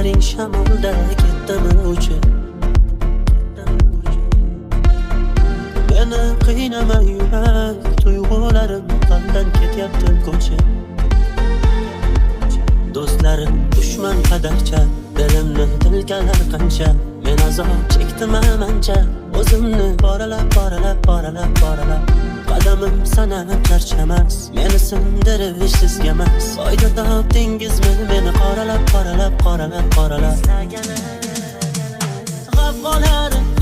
Ko'zlaring shamolda ketdimi uchib. Meni qiynama yurak, tuyg'ularim qalbdan ketyapti ko'chib. Do'stlarim dushman qadarcha, dilimni tilkalar qancha. Men azob chekdim amancha, o'zimni boralab qadamim sanab charchamas. Meni sindirib sizgamas. Foyda topdingizmi meni qoralab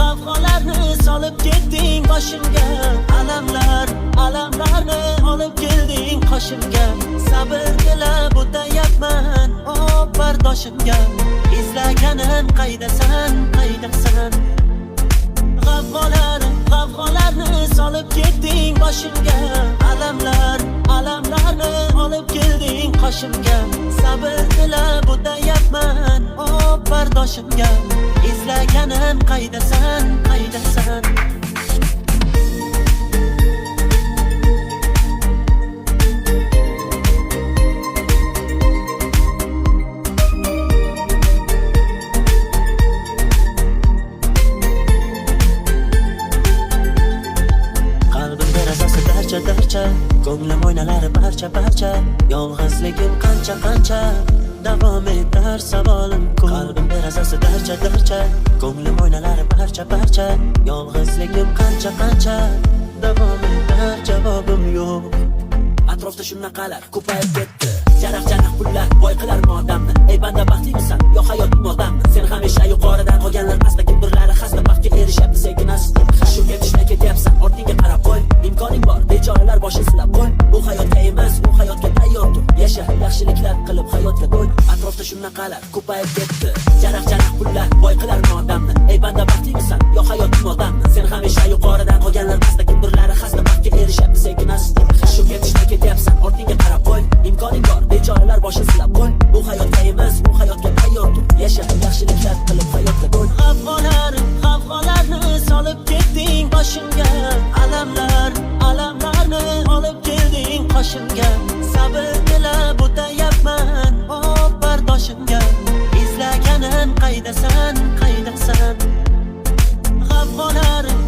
G'afqolarni solib ketding boshimga. Alamlarni olib kelding qoshimga. Sabr tilab o'tayapman bardoshimga. Izlaganim qaydasan? G'afqolarni solib ketding boshimga. Alamlarni olib kelding qoshimga. Sabr tilab o'tayapman bardoshimga. Izlaganim qaydasan? Darcha, ko'nglim o'ynalari parcha. Yolg'izligim qancha davom etar savolim ko'p. Qalbim derazasi darcha, ko'nglim o'ynalari parcha. Yolg'izligim qancha davom etar javobim yo'q. Atrofda shunaqalar ko'payib ketdi. Jaraq pullar boy qilarmi odamni? Ey banda baxtlisan yo hayotning odammi? Sen hamisha yuqoridan qolganlar pastda, kimdirlari xasta baxtga erishyapti sekin-asta. Shu ketishni ketyapsan, ortingga qarab qo'y. Imkoning bor, bechoralar boshini silab qo'y. Bu hayotga emas, bu hayotga tayyor tur. Yasha, yaxshiliklar qilib hayotga to'y. Atrofda shunaqalar ko'payib ketdi. Jaraq pullar boy qilarmi odamni? Ey banda baxtlisan yo hayotning odammi? Sen hamisha yuqoridan qolganlar pastda, kimdirlari xasta baxtga erishyapti sekin-asta. Shu ketishni ketyapsan, ortingga qarab qo'y. Imkoning bor, bechoralar boshini silab qo'y. Bu hayotga emas, bu hayotga tayyor tur. Yasha, yaxshiliklar qilib hayotga to'y. G'afqolarni solib ketding boshimga. Alamlarni olib kelding qoshimga. Sabr tilab o'tayapman bardoshimga. Izlaganim qaydasan?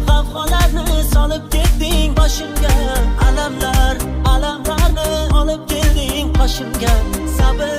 G'afqolarni solib ketding boshimga. Alamlarni olib kelding qoshimga. Sabr